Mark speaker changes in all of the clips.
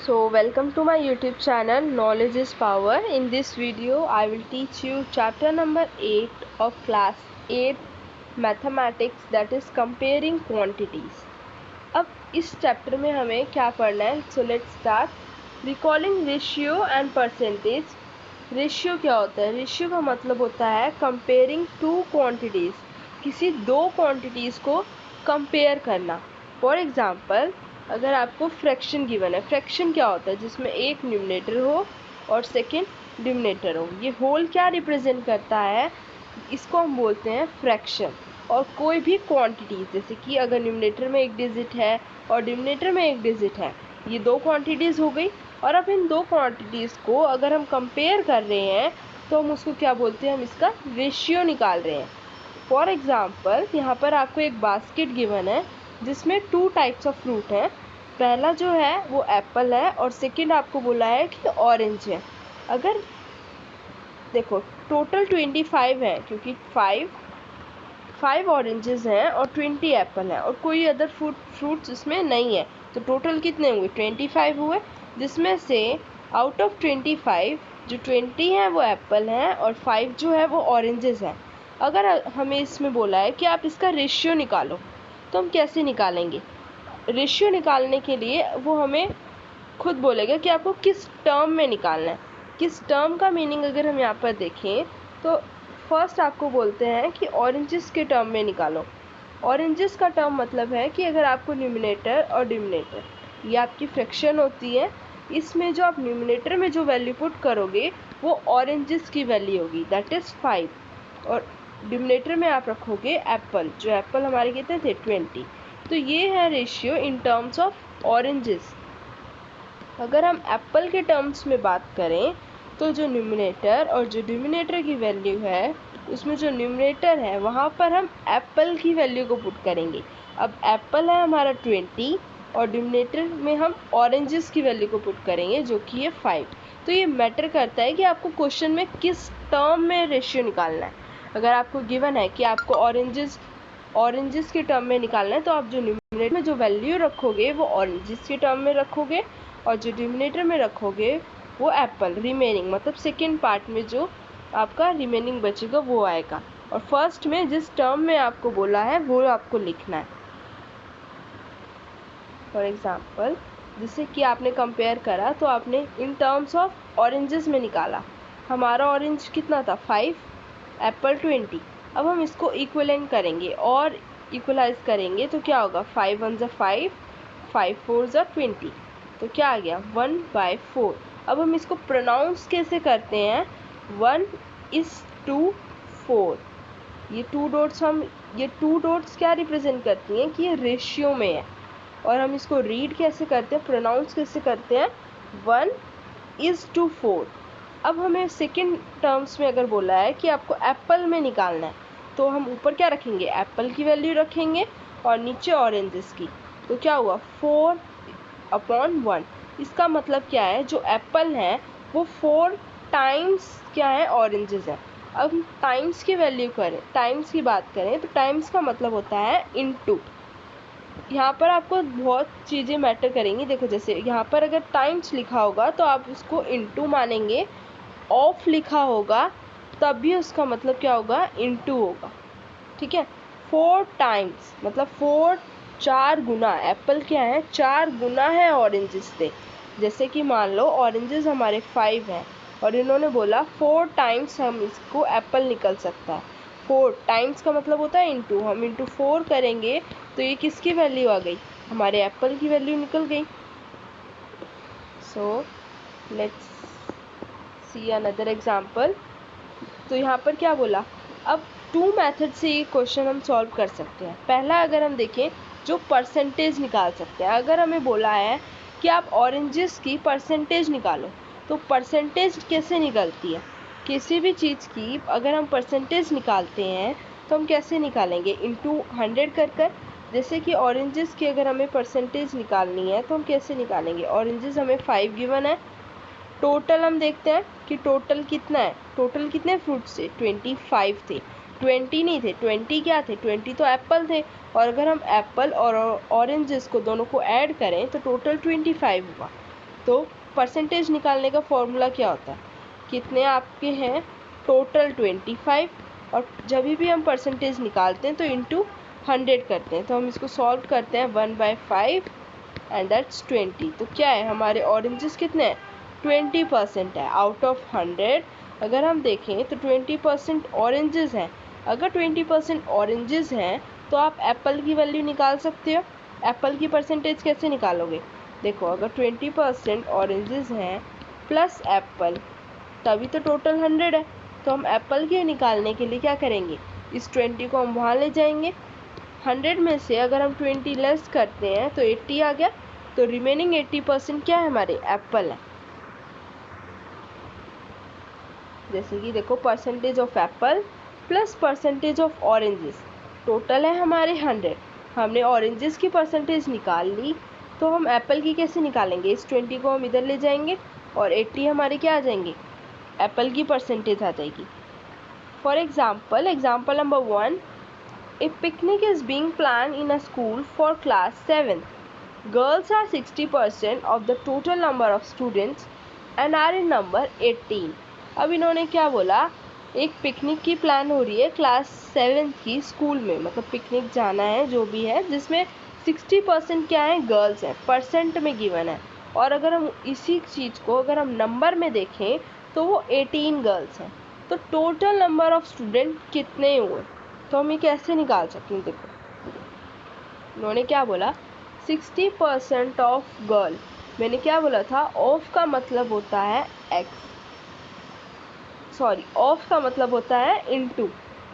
Speaker 1: So welcome to my YouTube channel Knowledge is Power. In this video I will teach you chapter number 8 of class 8 Mathematics, that is comparing quantities. अब इस chapter में हमें क्या पढ़ना है? So let's start. Recalling ratio and percentage. Ratio क्या होता है? रेशियो का मतलब होता है कंपेयरिंग टू क्वांटिटीज़, किसी दो क्वांटिटीज़ को कंपेयर करना. फॉर एग्जांपल, अगर आपको फ्रैक्शन गिवन है, फ्रैक्शन क्या होता है? जिसमें एक न्यूमरेटर हो और सेकंड डिनोमिनेटर हो. ये होल क्या रिप्रेजेंट करता है? इसको हम बोलते हैं फ्रैक्शन. और कोई भी क्वांटिटीज़, जैसे कि अगर न्यूमरेटर में एक डिजिट है और डिनोमिनेटर में एक डिजिट है, ये दो क्वांटिटीज़ हो गई. और अब इन दो क्वांटिटीज़ को अगर हम कंपेयर कर रहे हैं तो हम उसको क्या बोलते हैं? हम इसका रेशियो निकाल रहे हैं. फॉर एग्ज़ाम्पल, यहाँ पर आपको एक बास्केट गिवन है जिसमें 2 टाइप्स ऑफ फ्रूट हैं. पहला जो है वो एप्पल है और सेकंड आपको बोला है कि ऑरेंज है. अगर देखो टोटल 25 है, क्योंकि 5 ऑरेंजेस हैं और 20 एप्पल हैं और कोई अदर फ्रूट्स इसमें नहीं है, तो टोटल कितने हुए? 25 हुए, जिसमें से आउट ऑफ 25 जो 20 हैं वो एप्पल हैं और 5 जो है वो ऑरेंजेस हैं. अगर हमें इसमें बोला है कि आप इसका रेशियो निकालो, तो हम कैसे निकालेंगे? रेशियो निकालने के लिए वो हमें खुद बोलेगा कि आपको किस टर्म में निकालना है. किस टर्म का मीनिंग अगर हम यहाँ पर देखें तो फर्स्ट आपको बोलते हैं कि ऑरेंजेस के टर्म में निकालो. ऑरेंजेस का टर्म मतलब है कि अगर आपको न्यूमरेटर और डिनोमिनेटर, ये आपकी फ्रैक्शन होती है, इसमें जो आप न्यूमरेटर में जो वैल्यू पुट करोगे वो ऑरेंजेस की वैल्यू होगी, दैट इज़ 5. और डिनोमिनेटर में आप रखोगे एप्पल, जो एप्पल हमारे कितने थे? 20. तो ये है ratio in terms of oranges. अगर हम एप्पल के टर्म्स में बात करें तो जो न्यूमरेटर और जो डिनोमिनेटर की वैल्यू है, उसमें जो न्यूमरेटर है वहाँ पर हम एप्पल की वैल्यू को पुट करेंगे. अब एप्पल है हमारा 20 और डिनोमिनेटर में हम ऑरेंजेस की वैल्यू को पुट करेंगे जो कि है 5. तो ये मैटर करता है कि आपको क्वेश्चन में किस टर्म में रेशियो निकालना है. अगर आपको गिवन है कि आपको ऑरेंजेस के टर्म में निकालना है, तो आप जो न्यूमरेटर में जो वैल्यू रखोगे वो ऑरेंजेस के टर्म में रखोगे और जो डिनोमिनेटर में रखोगे वो एप्पल, रिमेनिंग मतलब सेकेंड पार्ट में जो आपका रिमेनिंग बचेगा वो आएगा. और फर्स्ट में जिस टर्म में आपको बोला है वो आपको लिखना है. फॉर एग्जांपल, जैसे कि आपने कंपेयर करा तो आपने इन टर्म्स ऑफ ऑरेंजेस में निकाला. हमारा ऑरेंज कितना था? 5, एप्पल 20. अब हम इसको इक्विवेलेंट करेंगे और इक्वलाइज करेंगे तो क्या होगा? 5 1 5, 5 4 20. तो क्या आ गया? 1/4. अब हम इसको प्रोनाउंस कैसे करते हैं? 1:4. ये 2 डॉट्स क्या रिप्रेजेंट करती हैं कि ये रेशियो में है. और हम इसको रीड कैसे करते हैं, प्रोनाउंस कैसे करते हैं? 1:4. अब हमें सेकंड टर्म्स में अगर बोला है कि आपको एप्पल में निकालना है, तो हम ऊपर क्या रखेंगे? एप्पल की वैल्यू रखेंगे और नीचे ऑरेंजेस की. तो क्या हुआ? 4/1. इसका मतलब क्या है? जो एप्पल है वो 4 टाइम्स क्या है? ऑरेंजेस है. अब टाइम्स की वैल्यू करें, टाइम्स की बात करें तो टाइम्स का मतलब होता है इनटू. यहाँ पर आपको बहुत चीज़ें मैटर करेंगी. देखो, जैसे यहाँ पर अगर टाइम्स लिखा होगा तो आप उसको इनटू मानेंगे. ऑफ लिखा होगा तब भी उसका मतलब क्या होगा? इनटू होगा. ठीक है. 4 टाइम्स मतलब 4 गुना. एप्पल क्या है? 4 गुना है ऑरेंजेस से. जैसे कि मान लो ऑरेंजेस हमारे 5 हैं और इन्होंने बोला 4 टाइम्स हम इसको एप्पल निकल सकता है. 4 टाइम्स का मतलब होता है इनटू. हम इनटू 4 करेंगे तो ये किसकी वैल्यू आ गई? हमारे एप्पल की वैल्यू निकल गई. So let's see another example. तो यहाँ पर क्या बोला? अब 2 मेथड से ये क्वेश्चन हम सॉल्व कर सकते हैं. पहला अगर हम देखें, जो परसेंटेज निकाल सकते हैं. अगर हमें बोला है कि आप ऑरेंजेस की परसेंटेज निकालो, तो परसेंटेज कैसे निकलती है? किसी भी चीज़ की अगर हम परसेंटेज निकालते हैं तो हम कैसे निकालेंगे? इनटू 100 कर. जैसे कि ऑरेंजेस की अगर हमें परसेंटेज निकालनी है तो हम कैसे निकालेंगे? ऑरेंजेस हमें 5 गिवन है. टोटल हम देखते हैं कि टोटल कितना है. टोटल कितने फ्रूट्स थे? 25 थे. 20 नहीं थे. 20 क्या थे? 20 तो एप्पल थे. और अगर हम एप्पल और ऑरेंजेस को दोनों को ऐड करें तो टोटल 25 हुआ. तो परसेंटेज निकालने का फॉर्मूला क्या होता है, कितने आपके हैं टोटल 25, और जब भी हम परसेंटेज निकालते हैं तो इंटू 100 करते हैं। तो हम इसको सॉल्व करते हैं 1/5 एंड दैट्स 20। तो क्या है हमारे ऑरेंजेस कितने हैं, 20% है आउट ऑफ 100। अगर हम देखें तो 20% ऑरेंजेस हैं। अगर 20% ऑरेंजेस हैं तो आप एप्पल की वैल्यू निकाल सकते हो। एप्पल की परसेंटेज कैसे निकालोगे, देखो अगर 20% ऑरेंजेस हैं प्लस एप्पल, तभी तो टोटल 100 है। तो हम एप्पल के निकालने के लिए क्या करेंगे, इस 20 को हम वहाँ ले जाएंगे। 100 में से अगर हम 20 लेस करते हैं तो 80 आ गया। तो रिमेनिंग 80% क्या है हमारे, एप्पल है। जैसे कि देखो percentage of Apple plus percentage of oranges, total है हमारे 100। हमने ऑरेंजेस की परसेंटेज निकाल ली, तो हम एप्पल की कैसे निकालेंगे, इस 20 को हम इधर ले जाएंगे और 80 हमारे क्या आ जाएंगे, एप्पल की परसेंटेज आ जाएगी। For example number 1, a picnic is being plan in a school for class 7। Girls are 60% of the total number of students and are in number 18। अब इन्होंने क्या बोला, एक पिकनिक की प्लान हो रही है क्लास 7 की स्कूल में, मतलब पिकनिक जाना है जो भी है, जिसमें 60% क्या है, गर्ल्स हैं, परसेंट में गिवन है। और अगर हम इसी चीज़ को अगर हम नंबर में देखें तो वो 18 गर्ल्स हैं। तो टोटल नंबर ऑफ स्टूडेंट कितने हुए, तो हम ये कैसे निकाल सकते हैं, देखो उन्होंने क्या बोला, 60% ऑफ गर्ल, मैंने क्या बोला था, ऑफ का मतलब होता है ऑफ का मतलब होता है इनटू,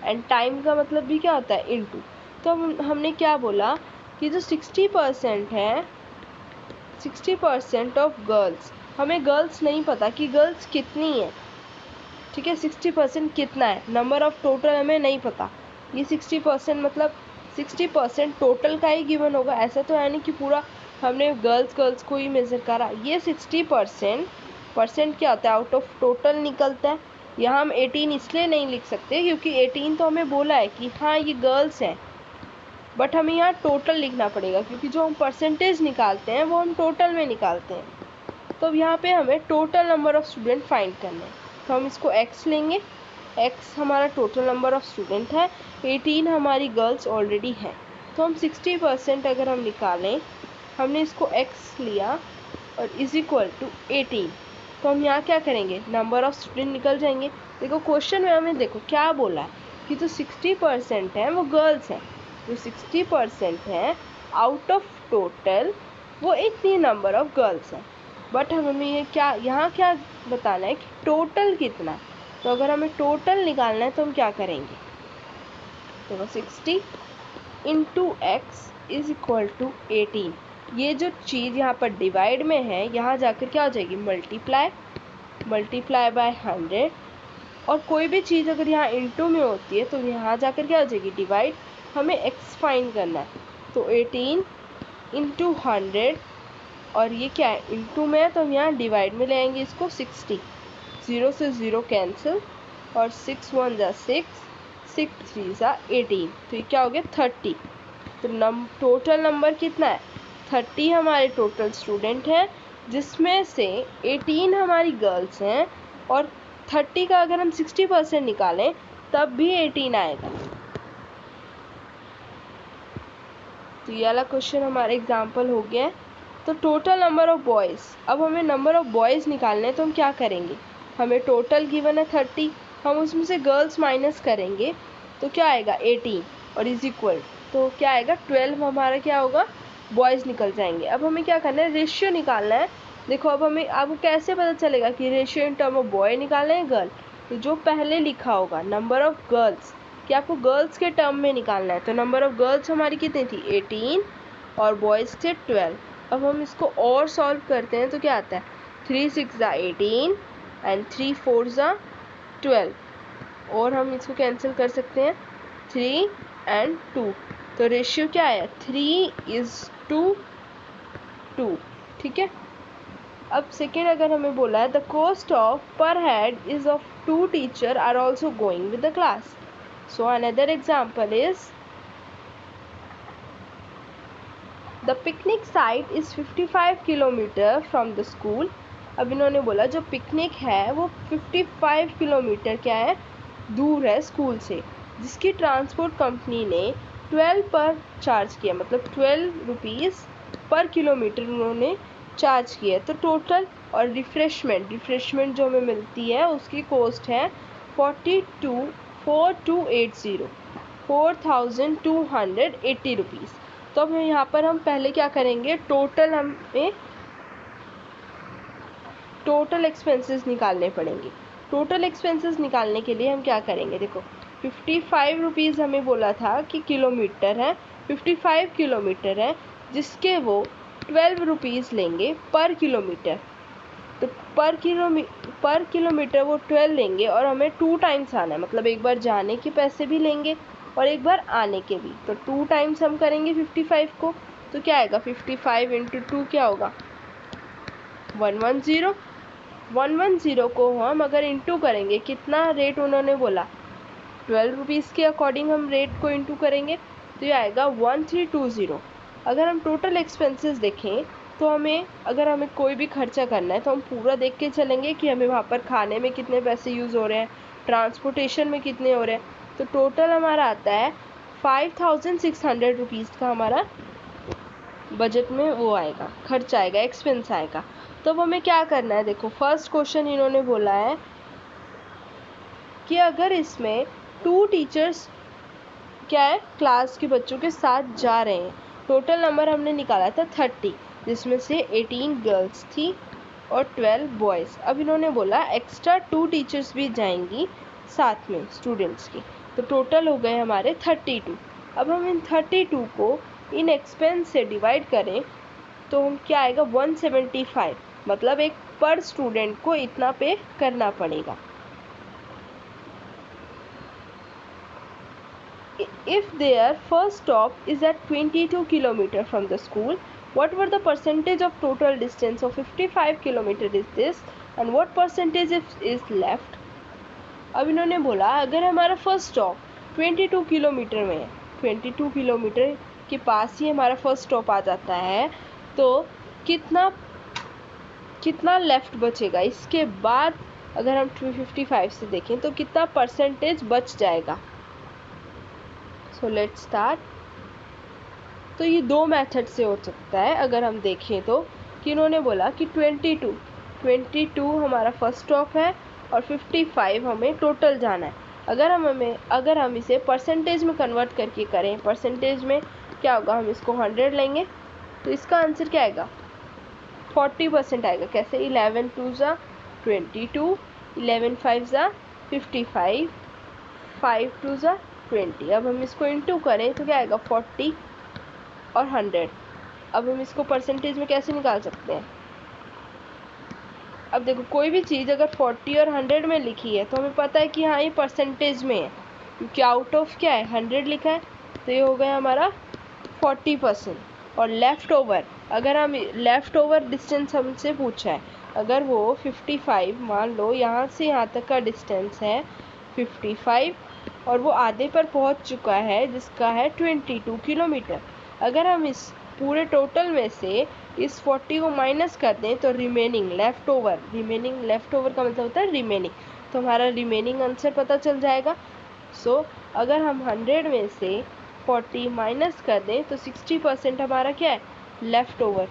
Speaker 1: एंड टाइम का मतलब भी क्या होता है, इनटू। तो हमने क्या बोला कि जो 60% है, 60% ऑफ गर्ल्स, हमें गर्ल्स नहीं पता कि गर्ल्स कितनी है, ठीक है, 60% कितना है, नंबर ऑफ टोटल हमें नहीं पता। ये 60% मतलब 60% टोटल का ही गिवन होगा, ऐसा तो है नहीं कि पूरा हमने गर्ल्स को ही मेज़र करा। ये 60% क्या होता है, आउट ऑफ टोटल निकलता है। यहाँ हम 18 इसलिए नहीं लिख सकते क्योंकि 18 तो हमें बोला है कि हाँ ये गर्ल्स हैं, बट हमें यहाँ टोटल लिखना पड़ेगा क्योंकि जो हम परसेंटेज निकालते हैं वो हम टोटल में निकालते हैं। तो अब यहाँ पे हमें total number of student find करना है। तो हम इसको x लेंगे, x हमारा टोटल नंबर ऑफ स्टूडेंट है, 18 हमारी गर्ल्स ऑलरेडी हैं। तो हम 60% अगर हम निकालें, हमने इसको x लिया और इज इक्वल टू 18, तो हम यहाँ क्या करेंगे, नंबर ऑफ स्टूडेंट निकल जाएंगे। देखो क्वेश्चन में हमें देखो क्या बोला है कि जो 60% है वो गर्ल्स हैं, जो 60% है आउट ऑफ टोटल वो इतनी नंबर ऑफ गर्ल्स हैं। बट हमें ये क्या यहाँ क्या बताना है कि टोटल कितना है। तो अगर हमें टोटल निकालना है तो हम क्या करेंगे, देखो 60 into x is equal to 18। ये जो चीज़ यहाँ पर डिवाइड में है, यहाँ जाकर क्या हो जाएगी, मल्टीप्लाई बाय 100। और कोई भी चीज़ अगर यहाँ इंटू में होती है तो यहाँ जाकर क्या हो जाएगी, डिवाइड। हमें एक्स फाइंड करना है, तो 18 इंटू 100, और ये क्या है, इंटू में है तो हम यहाँ डिवाइड में ले आएंगे इसको 60। 0 से 0 कैंसिल, और 6 1 जा 6, 6 3 जा 18, तो ये क्या हो गया 30। तो टोटल नंबर कितना है, 30 हमारे टोटल स्टूडेंट हैं, जिसमें से 18 हमारी गर्ल्स हैं, और 30 का अगर हम 60% निकालें तब भी 18 आएगा। तो ये वाला क्वेश्चन हमारा एग्जाम्पल हो गया है। तो टोटल नंबर ऑफ बॉयज़, अब हमें नंबर ऑफ बॉयज़ निकालने हैं तो हम क्या करेंगे, हमें टोटल गिवन है 30, हम उसमें से गर्ल्स माइनस करेंगे तो क्या आएगा 18, और इज इक्वल, तो क्या आएगा 12 हमारा क्या होगा, बॉयज़ निकल जाएंगे। अब हमें क्या करना है, रेशियो निकालना है। देखो अब हमें आपको कैसे पता चलेगा कि ratio in term of boy निकालना है गर्ल, तो जो पहले लिखा होगा नंबर ऑफ गर्ल्स, कि आपको गर्ल्स के टर्म में निकालना है। तो नंबर ऑफ गर्ल्स हमारी कितनी थी 18 और बॉयज़ थे 12। अब हम इसको और सॉल्व करते हैं तो क्या आता है, 3 6 ज़ा 18 एंड 3 4 ज़ा 12, और हम इसको कैंसिल कर सकते हैं 3 एंड 2। तो रेशियो क्या है 3:2, ठीक है। अब सेकेंड अगर हमें बोला है the cost of per head is of 2 teacher are also going with the class. So another example is the picnic site is 55 kilometre from the school. अब इन्होंने बोला जो पिकनिक है वो 55 किलोमीटर क्या है, दूर है स्कूल से, जिसकी ट्रांसपोर्ट कंपनी ने 12 पर चार्ज किया, मतलब 12 रुपीज़ पर किलोमीटर उन्होंने चार्ज किया। तो टोटल और रिफ्रेशमेंट जो हमें मिलती है उसकी कॉस्ट है 4,280 रुपीज़। तो अब यहाँ पर हम पहले क्या करेंगे, टोटल एक्सपेंसेस निकालने पड़ेंगे। टोटल एक्सपेंसेस निकालने के लिए हम क्या करेंगे, देखो 55 रुपीज़ हमें बोला था कि किलोमीटर है, 55 किलोमीटर है, जिसके वो 12 रुपीज़ लेंगे पर किलोमीटर। तो पर किलोमीटर वो 12 लेंगे और हमें 2 टाइम्स आना है, मतलब एक बार जाने के पैसे भी लेंगे और एक बार आने के भी। तो 2 टाइम्स हम करेंगे 55 को, तो क्या आएगा 55 × 2 क्या होगा 110। 110 को हम अगर इंटू करेंगे, कितना रेट उन्होंने बोला 12 रुपीज़ के अकॉर्डिंग हम रेट को इंटू करेंगे, तो ये आएगा 1320। अगर हम टोटल एक्सपेंसेस देखें तो अगर हमें कोई भी खर्चा करना है तो हम पूरा देख के चलेंगे कि हमें वहाँ पर खाने में कितने पैसे यूज़ हो रहे हैं, ट्रांसपोर्टेशन में कितने हो रहे हैं। तो टोटल हमारा आता है 5600 रुपीज़ का हमारा बजट में वो आएगा, खर्च आएगा, एक्सपेंस आएगा। तो अब हमें क्या करना है, देखो फर्स्ट क्वेश्चन इन्होंने बोला है कि अगर इसमें 2 टीचर्स क्या है क्लास के बच्चों के साथ जा रहे हैं, टोटल नंबर हमने निकाला था 30, जिसमें से 18 गर्ल्स थी और 12 बॉयज़। अब इन्होंने बोला एक्स्ट्रा 2 टीचर्स भी जाएंगी साथ में स्टूडेंट्स की, तो टोटल हो गए हमारे 32। अब हम इन 32 को इन एक्सपेंस से डिवाइड करें तो हम क्या आएगा 175, मतलब एक पर स्टूडेंट को इतना पे करना पड़ेगा। If their first stop is at 22 km from the school, what were the percentage of total distance of 55 km is this, and what percentage is left? अब इन्होंने बोला अगर हमारा फर्स्ट स्टॉप 22 किलोमीटर में है, 22 किलोमीटर के पास ही हमारा फर्स्ट स्टॉप आ जाता है, तो कितना लेफ्ट बचेगा, इसके बाद अगर हम 255 से देखें तो कितना परसेंटेज बच जाएगा। So let's start. तो ये 2 मेथड से हो सकता है। अगर हम देखें तो कि इन्होंने बोला कि 22 हमारा फर्स्ट स्टॉप है और 55 हमें टोटल जाना है। अगर हम इसे परसेंटेज में कन्वर्ट करके करें, परसेंटेज में क्या होगा, हम इसको 100 लेंगे तो इसका आंसर क्या आएगा 40% आएगा। कैसे, 11 2 ज़ा 22, 11 5 ज़ा 55, 5 2 ज़ा 20। अब हम इसको इंटू करें तो क्या आएगा 40 और 100। अब हम इसको परसेंटेज में कैसे निकाल सकते हैं, अब देखो कोई भी चीज़ अगर 40 और 100 में लिखी है तो हमें पता है कि हाँ ये परसेंटेज में है, क्योंकि आउट ऑफ क्या है 100 लिखा है, तो ये हो गया हमारा 40%। और लेफ़्ट ओवर, अगर हम लेफ़्ट ओवर डिस्टेंस हमसे पूछा है, अगर वो 55 मान लो यहाँ से यहाँ तक का डिस्टेंस है 55 और वो आधे पर पहुँच चुका है जिसका है 22 किलोमीटर, अगर हम इस पूरे टोटल में से इस 40 को माइनस कर दें तो रिमेनिंग लेफ़्ट ओवर का मतलब होता है रिमेनिंग, तो हमारा रिमेनिंग आंसर पता चल जाएगा। सो अगर हम 100 में से 40 माइनस कर दें तो 60% हमारा क्या है लेफ़्ट ओवर।